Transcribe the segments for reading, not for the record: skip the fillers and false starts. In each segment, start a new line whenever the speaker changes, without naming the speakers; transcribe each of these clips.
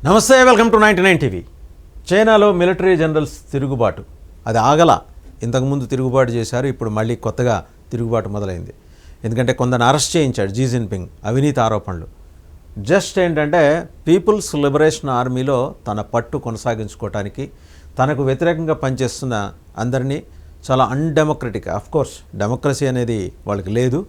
నమస్తే, welcome to 99 TV. చైనాలో military generals తిరుగుబాటు అది ఆగల. ఇంతకుముందు తిరుగుబాటు చేశారు, ఇప్పుడు మళ్ళీ కొత్తగా తిరుగుబాటు మొదలైంది. ఎందుకంటే కొందరిని అరెస్ట్ చేయించాడు జీ జిన్పింగ్ అవినీతి ఆరోపణలు. జస్ట్ ఏంటంటే పీపుల్స్ లిబరేషన్ ఆర్మీలో తన పట్టు కొనసాగించుకోవటానికి తనకు వ్యతిరేకంగా పనిచేస్తున్న అందరినీ చాలా అన్డెమోక్రటిక్, కోర్స్ డెమోక్రసీ అనేది వాళ్ళకి లేదు,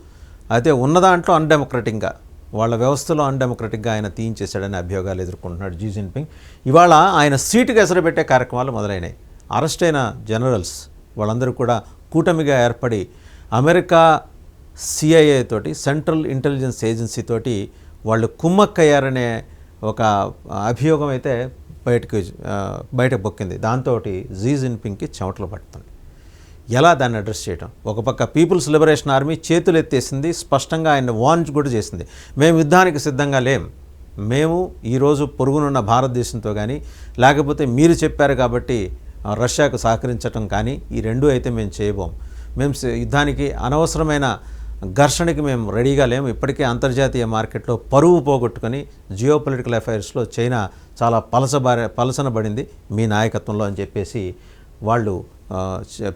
అయితే ఉన్న దాంట్లో అన్డెమోక్రటిక్గా వాళ్ళ వ్యవస్థలో అన్డెమోక్రటిక్గా ఆయన తీయించేశాడని అభియోగాలు ఎదుర్కొంటున్నాడు జీ జిన్పింగ్. ఇవాళ ఆయన సీటుకు ఎసరబెట్టే కార్యక్రమాలు మొదలైనాయి. అరెస్ట్ అయిన జనరల్స్ వాళ్ళందరూ కూడా కూటమిగా ఏర్పడి అమెరికా సిఐఏ తోటి, సెంట్రల్ ఇంటెలిజెన్స్ ఏజెన్సీ తోటి వాళ్ళు కుమ్మక్కయ్యారనే ఒక అభియోగం అయితే బయటకు పొక్కింది. దాంతో జీ జిన్పింగ్కి చెమటలు పడుతుంది. ఎలా దాన్ని అడ్రస్ చేయడం? ఒక పక్క పీపుల్స్ లిబరేషన్ ఆర్మీ చేతులు ఎత్తేసింది, స్పష్టంగా ఆయన వార్న్ కూడా చేసింది, మేము యుద్ధానికి సిద్ధంగా లేం, మేము ఈరోజు పొరుగునున్న భారతదేశంతో కానీ లేకపోతే మీరు చెప్పారు కాబట్టి రష్యాకు సహకరించటం కానీ ఈ రెండూ అయితే మేము చేయబోం, మేము యుద్ధానికి అనవసరమైన ఘర్షణకి మేము రెడీగా లేము, ఇప్పటికే అంతర్జాతీయ మార్కెట్లో పరువు పోగొట్టుకొని జియో పొలిటికల్ అఫైర్స్లో చైనా చాలా పలసనబడింది మీ నాయకత్వంలో అని చెప్పేసి వాళ్ళు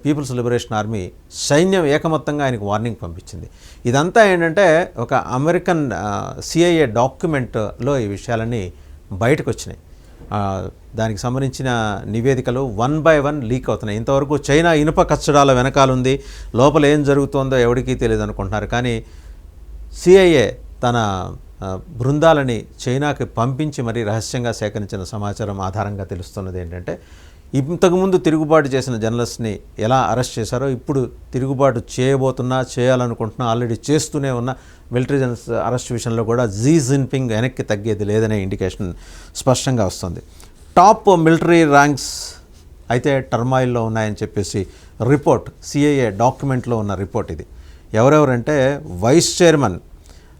పీపుల్స్ లిబరేషన్ ఆర్మీ సైన్యం ఏకమొత్తంగా ఆయనకు వార్నింగ్ పంపించింది. ఇదంతా ఏంటంటే ఒక అమెరికన్ సిఐఏ డాక్యుమెంట్లో ఈ విషయాలన్నీ బయటకు వచ్చినాయి. దానికి సంబంధించిన నివేదికలు 1 by 1 లీక్ అవుతున్నాయి. ఇంతవరకు చైనా ఇనుప కచ్చడాల వెనకాలుంది, లోపల ఏం జరుగుతుందో ఎవరికీ తెలియదు అనుకుంటున్నారు. కానీ సిఐఏ తన బృందాలని చైనాకి పంపించి మరీ రహస్యంగా సేకరించిన సమాచారం ఆధారంగా తెలుస్తున్నది ఏంటంటే ఇంతకుముందు తిరుగుబాటు చేసిన జర్నలిస్ట్ని ఎలా అరెస్ట్ చేశారో ఇప్పుడు తిరుగుబాటు చేయాలనుకుంటున్నా, ఆల్రెడీ చేస్తూనే ఉన్న మిలిటరీ జనరల్స్ అరెస్ట్ విషయంలో కూడా జీ జిన్పింగ్ వెనక్కి తగ్గేది లేదనే ఇండికేషన్ స్పష్టంగా వస్తుంది. టాప్ మిలిటరీ ర్యాంక్స్ అయితే టర్మాయిల్లో ఉన్నాయని చెప్పేసి రిపోర్ట్, సిఐఏ డాక్యుమెంట్లో ఉన్న రిపోర్ట్ ఇది. ఎవరెవరంటే వైస్ చైర్మన్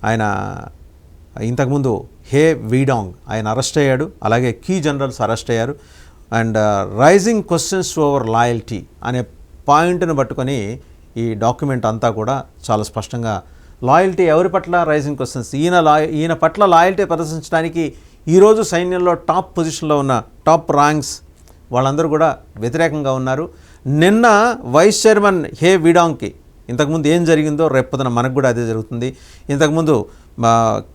ఆయన ఇంతకుముందు హే వీడాంగ్ ఆయన అరెస్ట్ అయ్యాడు, అలాగే కీ జనరల్స్ అరెస్ట్ అయ్యారు. And raising questions over loyalty అనే పాయింట్ను పట్టుకొని ఈ డాక్యుమెంట్ అంతా కూడా చాలా స్పష్టంగా లాయల్టీ ఎవరి పట్ల రైజింగ్ క్వశ్చన్స్, ఈయన పట్ల లాయల్టీ ప్రదర్శించడానికి ఈరోజు సైన్యంలో టాప్ పొజిషన్లో ఉన్న టాప్ ర్యాంక్స్ వాళ్ళందరూ కూడా వ్యతిరేకంగా ఉన్నారు. నిన్న వైస్ చైర్మన్ హే వీడాంగ్కి ఇంతకుముందు ఏం జరిగిందో రేపొద్దున మనకు కూడా అదే జరుగుతుంది. ఇంతకుముందు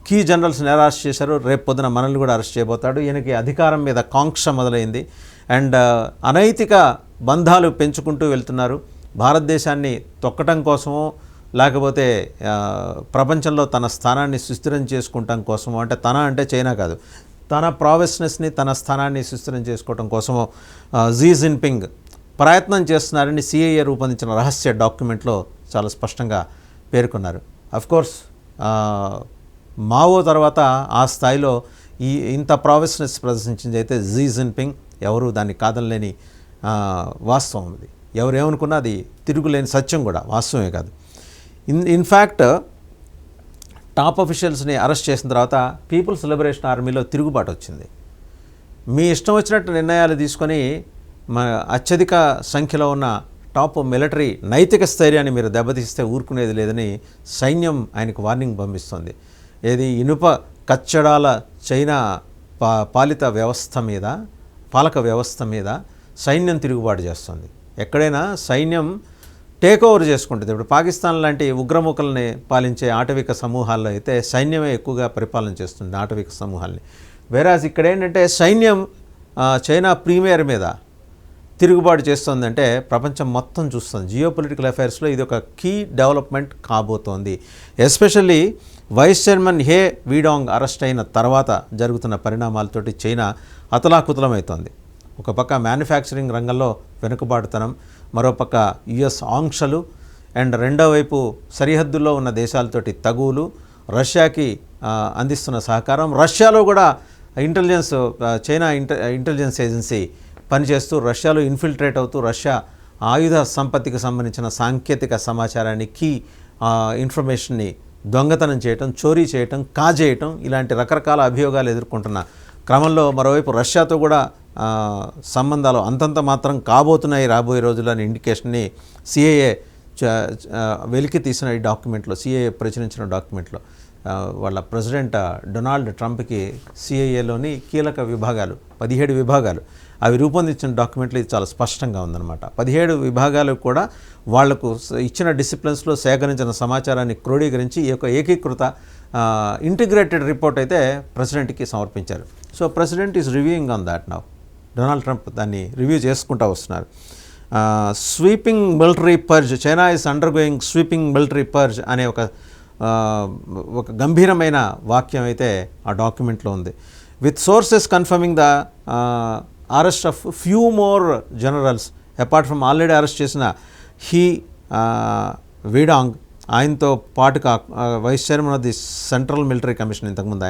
కీ జనరల్స్ని అరెస్ట్ చేశారు, రేపొద్దున మనల్ని కూడా అరెస్ట్ చేయబోతాడు. ఈయనకి అధికారం మీద కాంక్ష మొదలైంది. అండ్ అనైతిక బంధాలు పెంచుకుంటూ వెళ్తున్నారు. భారతదేశాన్ని తొక్కటం కోసమో లేకపోతే ప్రపంచంలో తన స్థానాన్ని సుస్థిరం చేసుకుంటాం కోసమో, అంటే చైనా కాదు, తన ప్రావెస్నెస్ని తన స్థానాన్ని సుస్థిరం చేసుకోవటం కోసమో జీ జిన్పింగ్ ప్రయత్నం చేస్తున్నారని సిఐఏ రూపొందించిన రహస్య డాక్యుమెంట్లో చాలా స్పష్టంగా పేర్కొన్నారు. అఫ్కోర్స్ మావో తర్వాత ఆ స్థాయిలో ఇంత ప్రావెస్నెస్ ప్రదర్శించింది అయితే జీ జిన్పింగ్, ఎవరు దాన్ని కాదనలేని వాస్తవం. అది ఎవరేమనుకున్నా అది తిరుగులేని సత్యం కూడా, వాస్తవమే కాదు. ఇన్ఫ్యాక్ట్ టాప్ అఫీషియల్స్ని అరెస్ట్ చేసిన తర్వాత పీపుల్స్ లిబరేషన్ ఆర్మీలో తిరుగుబాటు వచ్చింది. మీ ఇష్టం వచ్చినట్టు నిర్ణయాలు తీసుకొని అత్యధిక సంఖ్యలో ఉన్న టాప్ మిలిటరీ నైతిక స్థైర్యాన్ని మీరు దెబ్బతీస్తే ఊరుకునేది లేదని సైన్యం ఆయనకు వార్నింగ్ పంపిస్తుంది. ఏది ఇనుప కచ్చడాల చైనా పాలక వ్యవస్థ మీద సైన్యం తిరుగుబాటు చేస్తుంది. ఎక్కడైనా సైన్యం టేక్ ఓవర్ చేసుకుంటుంది. ఇప్పుడు పాకిస్తాన్ లాంటి ఉగ్రముఖల్ని పాలించే ఆటవిక సమూహాల్లో అయితే సైన్యమే ఎక్కువగా పరిపాలన చేస్తుంది ఆటవిక సమూహాల్ని. వేరాజ్ ఇక్కడ ఏంటంటే సైన్యం చైనా ప్రీమియర్ మీద తిరుగుబాటు చేస్తుందంటే ప్రపంచం మొత్తం చూస్తుంది. జియో పొలిటికల్ అఫైర్స్లో ఇది ఒక కీ డెవలప్మెంట్ కాబోతోంది. ఎస్పెషల్లీ వైస్ చైర్మన్ హే వీడాంగ్ అరెస్ట్ అయిన తర్వాత జరుగుతున్న పరిణామాలతోటి చైనా అతలాకుతలమవుతోంది. ఒక పక్క మ్యానుఫ్యాక్చరింగ్ రంగంలో వెనుకబాటుతనం, మరోపక్క యుఎస్ ఆంక్షలు, అండ్ రెండో వైపు సరిహద్దుల్లో ఉన్న దేశాలతోటి తగువులు, రష్యాకి అందిస్తున్న సహకారం, రష్యాలో కూడా చైనా ఇంటెలిజెన్స్ ఏజెన్సీ పనిచేస్తూ రష్యాలో ఇన్ఫిల్ట్రేట్ అవుతూ రష్యా ఆయుధ సంపత్తికి సంబంధించిన సాంకేతిక సమాచారాన్ని, కీ ఇన్ఫర్మేషన్ని దొంగతనం చేయటం, చోరీ చేయటం, కాజేయటం, ఇలాంటి రకరకాల అభియోగాలు ఎదుర్కొంటున్న క్రమంలో మరోవైపు రష్యాతో కూడా సంబంధాలు అంతంత మాత్రం కాబోతున్నాయి రాబోయే రోజుల్లోని ఇండికేషన్ని సిఐఏ వెలికి తీసిన ఈ డాక్యుమెంట్లో, సిఐఏ ప్రచురించిన డాక్యుమెంట్లో వాళ్ళ ప్రెసిడెంట్ డొనాల్డ్ ట్రంప్కి సిఐఏలోని కీలక విభాగాలు 17 విభాగాలు అవి రూపొందించిన డాక్యుమెంట్లు ఇది చాలా స్పష్టంగా ఉందన్నమాట. 17 విభాగాలు కూడా వాళ్లకు ఇచ్చిన డిసిప్లిన్స్లో సేకరించిన సమాచారాన్ని క్రోడీకరించి ఈ యొక్క ఏకీకృత ఇంటిగ్రేటెడ్ రిపోర్ట్ అయితే ప్రెసిడెంట్కి సమర్పించారు. So president is reviewing on that now. Donald Trump దాన్ని రివ్యూ చేసుకుంటూ వస్తున్నారు. Sweeping military purge, China is undergoing sweeping military purge అనే ఒక గంభీరమైన వాక్యం అయితే ఆ డాక్యుమెంట్లో ఉంది. With sources confirming the arrest of few more generals apart from already arrest చేసిన హీ వీడాంగ్, ఆయనతో పాటుగా vice chairman of the central military commission, ఇంతకుముందు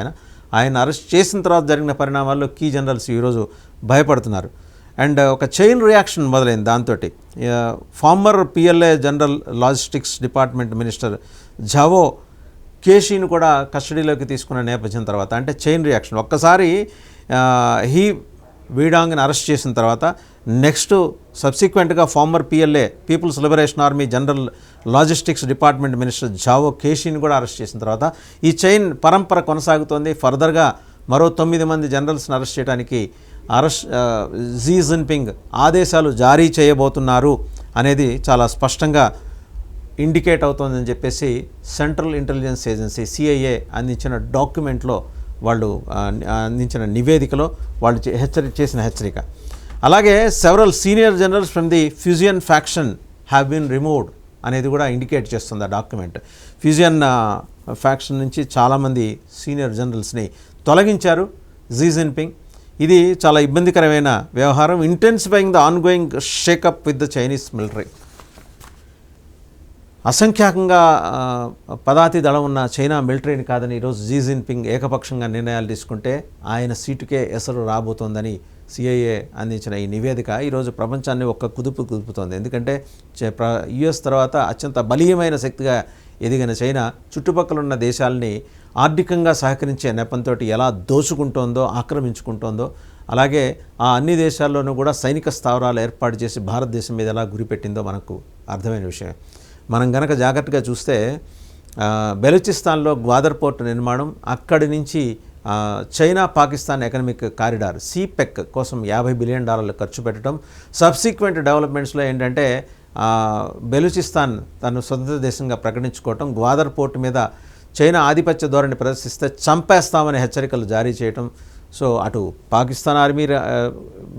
ఆయన అరెస్ట్ చేసిన తర్వాత జరిగిన పరిణామాల్లో కీ జనరల్స్ ఈరోజు భయపడుతున్నారు. అండ్ ఒక చైన్ రియాక్షన్ మొదలైంది దాంతో. Former PLA general logistics department minister Zhao కేషీని కూడా కస్టడీలోకి తీసుకున్న నేపథ్యం తర్వాత అంటే చైన్ రియాక్షన్. ఒక్కసారి హీ వీడాంగ్ని అరెస్ట్ చేసిన తర్వాత నెక్స్ట్ సబ్సిక్వెంట్గా former PLA people's liberation army general logistics department minister Zhao కేషీని కూడా అరెస్ట్ చేసిన తర్వాత ఈ చైన్ పరంపర కొనసాగుతోంది. ఫర్దర్గా మరో 9 మంది జనరల్స్ని అరెస్ట్ చేయడానికి జీ జిన్పింగ్ ఆదేశాలు జారీ చేయబోతున్నారు అనేది చాలా స్పష్టంగా ఇండికేట్ అవుతోందని చెప్పేసి సెంట్రల్ ఇంటెలిజెన్స్ ఏజెన్సీ సిఐఏ అందించిన డాక్యుమెంట్లో వాళ్ళు అందించిన నివేదికలో వాళ్ళు చేసిన హెచ్చరిక. అలాగే several senior generals from the Fujian faction have been removed అనేది కూడా ఇండికేట్ చేస్తుంది ఆ డాక్యుమెంట్. ఫ్యూజియన్ ఫ్యాక్షన్ నుంచి చాలామంది సీనియర్ జనరల్స్ని తొలగించారు జీ జిన్పింగ్. ఇది చాలా ఇబ్బందికరమైన వ్యవహారం. Intensifying the ongoing shakeup with the Chinese military. అసంఖ్యాకంగా పదాతి దళం ఉన్న చైనా మిలిటరీని కాదని ఈరోజు జీ జిన్పింగ్ ఏకపక్షంగా నిర్ణయాలు తీసుకుంటే ఆయన సీటుకే ఎసరు రాబోతోందని సిఐఏ అందించిన ఈ నివేదిక ఈరోజు ప్రపంచాన్ని ఒక్క కుదుపుతోంది. ఎందుకంటే యుఎస్ తర్వాత అత్యంత బలీయమైన శక్తిగా ఎదిగిన చైనా చుట్టుపక్కల ఉన్న దేశాలని ఆర్థికంగా సహకరించే నెపంతో ఎలా దోచుకుంటోందో, ఆక్రమించుకుంటోందో, అలాగే ఆ అన్ని దేశాల్లోనూ కూడా సైనిక స్థావరాలు ఏర్పాటు చేసి భారతదేశం మీద ఎలా గురిపెట్టిందో మనకు అర్థమైన విషయం. మనం గనక జాగ్రత్తగా చూస్తే బెలూచిస్తాన్లో గ్వాదర్ పోర్ట్ నిర్మాణం, అక్కడి నుంచి చైనా పాకిస్తాన్ ఎకనామిక్ కారిడార్ సిపెక్ కోసం $50 బిలియన్ ఖర్చు పెట్టడం. సబ్సిక్వెంట్ డెవలప్మెంట్స్లో ఏంటంటే బెలూచిస్తాన్ తను స్వతంత్ర దేశంగా ప్రకటించుకోవటం, గ్వాదర్ పోర్ట్ మీద చైనా ఆధిపత్య ధోరణి ప్రదర్శిస్తే చంపేస్తామనే హెచ్చరికలు జారీ చేయటం. సో అటు పాకిస్తాన్ ఆర్మీ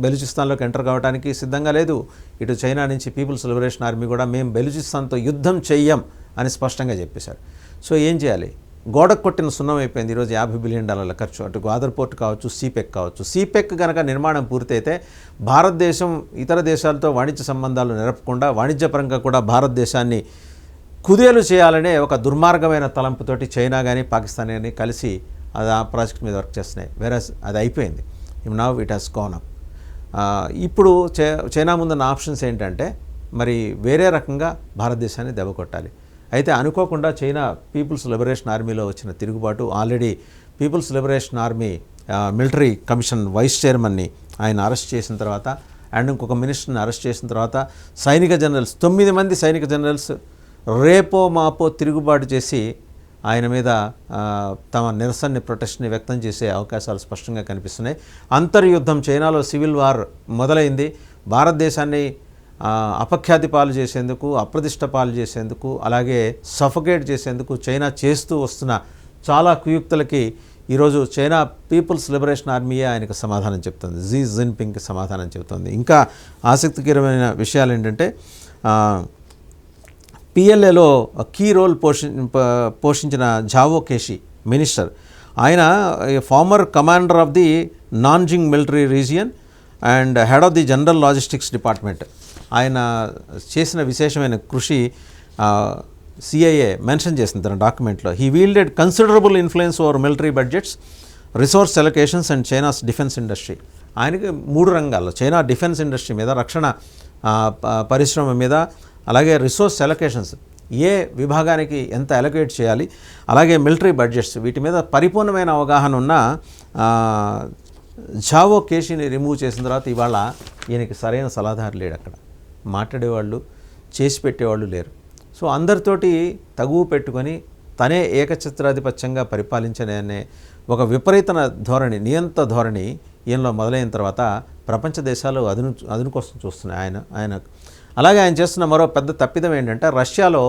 బెలూచిస్తాన్లోకి ఎంటర్ కావడానికి సిద్ధంగా లేదు, ఇటు చైనా నుంచి పీపుల్స్ లిబరేషన్ ఆర్మీ కూడా మేము బెలూచిస్తాన్తో యుద్ధం చెయ్యం అని స్పష్టంగా చెప్పేశారు. సో ఏం చేయాలి? గోడకు కొట్టిన సున్నం అయిపోయింది ఈరోజు $50 బిలియన్ ఖర్చు. అటు గ్వాదర్ పోర్ట్ కావచ్చు, సిపెక్ కావచ్చు. సిపెక్ కనుక నిర్మాణం పూర్తయితే భారతదేశం ఇతర దేశాలతో వాణిజ్య సంబంధాలు నెరపకుండా వాణిజ్యపరంగా కూడా భారతదేశాన్ని కుదేలు చేయాలనే ఒక దుర్మార్గమైన తలంపుతోటి చైనా కానీ పాకిస్తాన్ కానీ కలిసి అది ఆ ప్రాజెక్ట్ మీద వర్క్ చేస్తున్నాయి. వేరస్ అది అయిపోయింది. Now it has gonna up. ఇప్పుడు చైనా ముందున్న ఆప్షన్స్ ఏంటంటే మరి వేరే రకంగా భారతదేశాన్ని దెబ్బ కొట్టాలి. అయితే అనుకోకుండా చైనా పీపుల్స్ లిబరేషన్ ఆర్మీలో వచ్చిన తిరుగుబాటు, already people's liberation army military commission vice చైర్మన్ని ఆయన అరెస్ట్ చేసిన తర్వాత అండ్ ఇంకొక మినిస్టర్ని అరెస్ట్ చేసిన తర్వాత సైనిక జనరల్స్ 9 మంది సైనిక జనరల్స్ రేపో మాపో తిరుగుబాటు చేసి ఆయన మీద తమ నిరసనని ప్రొటెస్ట్ని వ్యక్తం చేసే అవకాశాలు స్పష్టంగా కనిపిస్తున్నాయి. అంతర్యుద్ధం, చైనాలో సివిల్ వార్ మొదలైంది. భారతదేశాన్ని అపఖ్యాతి పాలు చేసేందుకు, అప్రతిష్ట పాలు చేసేందుకు, అలాగే సఫోకేట్ చేసేందుకు చైనా చేస్తూ వస్తున్న చాలా కుయుక్తులకి ఈరోజు చైనా పీపుల్స్ లిబరేషన్ ఆర్మీయే ఆయనకు సమాధానం చెప్తుంది, జీ జిన్పింగ్కి సమాధానం చెబుతుంది. ఇంకా ఆసక్తికరమైన విషయాలు ఏంటంటే పిఎల్ఏలో కీ రోల్ పోషించిన జావో కేషీ మినిస్టర్, ఆయన former commander of the Nanjing military region and head of the general logistics department. ఆయన చేసిన విశేషమైన కృషి సిఐఏ మెన్షన్ చేసింది తన డాక్యుమెంట్లో. He wielded considerable influence over military budgets, resource allocations and China's defence industry. ఆయనకి 3 రంగాల్లో చైనా డిఫెన్స్ ఇండస్ట్రీ మీద, రక్షణ పరిశ్రమ మీద, అలాగే రిసోర్స్ అలొకేషన్స్ ఏ విభాగానికి ఎంత అలొకేట్ చేయాలి, అలాగే మిలిటరీ బడ్జెట్స్, వీటి మీద పరిపూర్ణమైన అవగాహన ఉన్న జావో కేషీని రిమూవ్ చేసిన తర్వాత ఇవాళ ఈయనకి సరైన సలహాదారు లేడు. అక్కడ మాట్లాడేవాళ్ళు, చేసి పెట్టేవాళ్ళు లేరు. సో అందరితోటి తగువ పెట్టుకొని తనే ఏకఛత్రాధిపత్యంగా పరిపాలించనే ఒక విపరీత ధోరణి, నియంత ధోరణి ఈయనలో మొదలైన తర్వాత ప్రపంచ దేశాలు అదును కోసం చూస్తున్నాయి ఆయన. అలాగే ఆయన చేస్తున్న మరో పెద్ద తప్పిదం ఏంటంటే రష్యాలో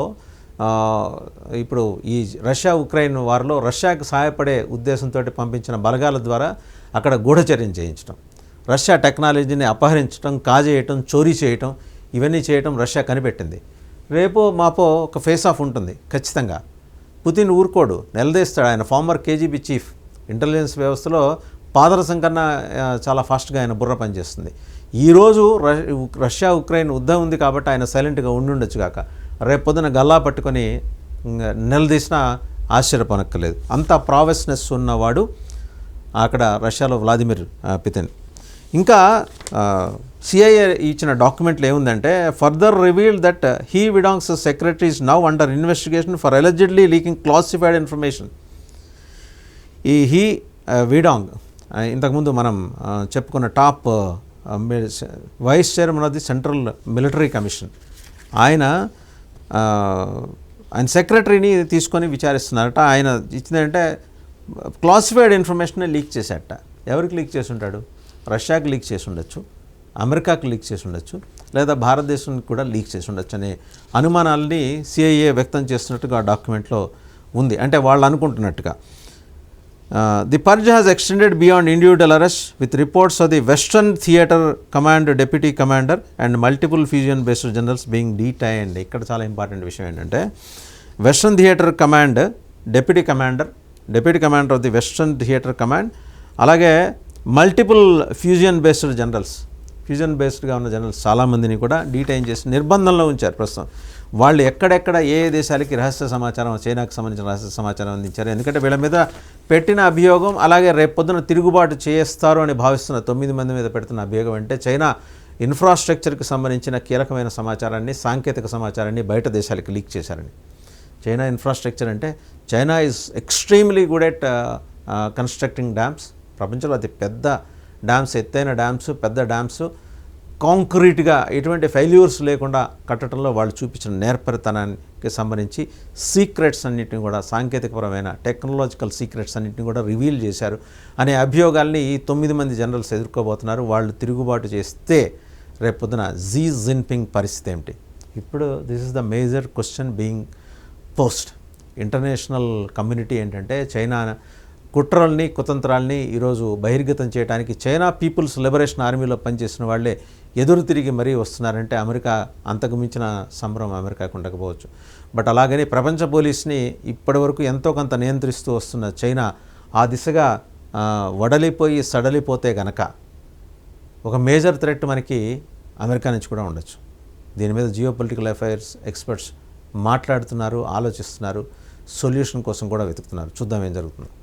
ఇప్పుడు ఈ రష్యా ఉక్రెయిన్ వార్లో రష్యాకు సహాయపడే ఉద్దేశంతో పంపించిన బలగాల ద్వారా అక్కడ గూఢచర్యం చేయించడం, రష్యా టెక్నాలజీని అపహరించడం, కాజేయటం, చోరీ చేయటం, ఇవన్నీ చేయటం రష్యా కనిపెట్టింది. రేపో మాపో ఒక ఫేస్ ఆఫ్ ఉంటుంది ఖచ్చితంగా. పుతిన్ ఊరుకోడు, నిలదీస్తాడు. ఆయన ఫార్మర్ కేజీబీ చీఫ్, ఇంటెలిజెన్స్ వ్యవస్థలో పాదరసం కన్నా చాలా ఫాస్ట్గా ఆయన బుర్ర పనిచేస్తుంది. ఈరోజు రష్యా ఉక్రెయిన్ యుద్ధం ఉంది కాబట్టి ఆయన సైలెంట్గా ఉండుండొచ్చు కాక, రేపు పొద్దున గల్లా పట్టుకొని నిలదీసినా ఆశ్చర్యపనక్కర్లేదు. అంత ప్రావెస్నెస్ ఉన్నవాడు అక్కడ రష్యాలో వ్లాదిమిర్ పుతిన్. ఇంకా సిఐఏ ఇచ్చిన డాక్యుమెంట్లో ఏముందంటే further revealed that He Weidong's secretary is now under investigation for allegedly leaking classified information. ఈ విడాంగ్ ఇంతకుముందు మనం చెప్పుకున్న top vice chairman of the central military commission, ఆయన సెక్రటరీని తీసుకొని విచారిస్తున్నారట. ఆయన ఇచ్చిందంటే క్లాసిఫైడ్ ఇన్ఫర్మేషన్ లీక్ చేశాట. ఎవరికి లీక్ చేసి ఉంటాడు? రష్యాకి లీక్ చేసి ఉండొచ్చు, అమెరికాకి లీక్ చేసి ఉండొచ్చు, లేదా భారతదేశానికి కూడా లీక్ చేసి ఉండొచ్చు అనే అనుమానాలని సిఐఏ వ్యక్తం చేస్తున్నట్టుగా ఆ డాక్యుమెంట్లో ఉంది. అంటే వాళ్ళు అనుకుంటున్నట్టుగా. The purge has extended beyond individual arrest with reports of the western theatre command deputy commander and multiple fusion based generals being detained. ఇక్కడ చాలా ఇంపార్టెంట్ విషయం ఏంటంటే western theatre command deputy commander of the western theatre command, అలాగే multiple fusion బేస్డ్గా ఉన్న generals చాలామందిని కూడా detain చేసి నిర్బంధంలో ఉంచారు ప్రస్తుతం. వాళ్ళు ఎక్కడెక్కడ ఏ దేశాలకి రహస్య సమాచారం, చైనాకు సంబంధించిన రహస్య సమాచారం అందించారు. ఎందుకంటే వీళ్ళ మీద పెట్టిన అభియోగం, అలాగే రేపొద్దున తిరుగుబాటు చేస్తారు అని భావిస్తున్న 9 మంది మీద పెడుతున్న అభియోగం అంటే చైనా ఇన్ఫ్రాస్ట్రక్చర్కి సంబంధించిన కీలకమైన సమాచారాన్ని, సాంకేతిక సమాచారాన్ని బయట దేశాలకి లీక్ చేశారని. చైనా ఇన్ఫ్రాస్ట్రక్చర్ అంటే China is extremely good at constructing dams. ప్రపంచంలో అతి పెద్ద డ్యామ్స్, ఎత్తైన డ్యామ్స్, పెద్ద డ్యామ్స్ కాంక్రీట్గా ఎటువంటి ఫెయిల్యూర్స్ లేకుండా కట్టడంలో వాళ్ళు చూపించిన నేర్పరితనానికి సంబంధించి సీక్రెట్స్ అన్నింటినీ కూడా, సాంకేతికపరమైన టెక్నాలజికల్ సీక్రెట్స్ అన్నింటినీ కూడా రివీల్ చేశారు అనే అభియోగాల్ని ఈ 9 మంది జనరల్స్ ఎదుర్కోబోతున్నారు. వాళ్ళు తిరుగుబాటు చేస్తే రేపొద్దున జీ జిన్పింగ్ పరిస్థితి ఏమిటి? ఇప్పుడు this is the major question being post. International community ఏంటంటే చైనా కుట్రల్ని, కుతంత్రాల్ని ఈరోజు బహిర్గతం చేయడానికి చైనా పీపుల్స్ లిబరేషన్ ఆర్మీలో పనిచేసిన వాళ్ళే ఎదురు తిరిగి మరీ వస్తున్నారంటే అమెరికా అంతకు మించిన సంబరం అమెరికాకు ఉండకపోవచ్చు. బట్ అలాగని ప్రపంచ పోలీస్ని ఇప్పటివరకు ఎంతో కొంత నియంత్రిస్తూ వస్తున్న చైనా ఆ దిశగా వడలిపోయి సడలిపోతే గనక ఒక మేజర్ థ్రెట్ మనకి అమెరికా నుంచి కూడా ఉండొచ్చు. దీని మీద జియోపొలిటికల్ అఫైర్స్ ఎక్స్పర్ట్స్ మాట్లాడుతున్నారు, ఆలోచిస్తున్నారు, సొల్యూషన్ కోసం కూడా వెతుకుతున్నారు. చూద్దాం ఏం జరుగుతుందో.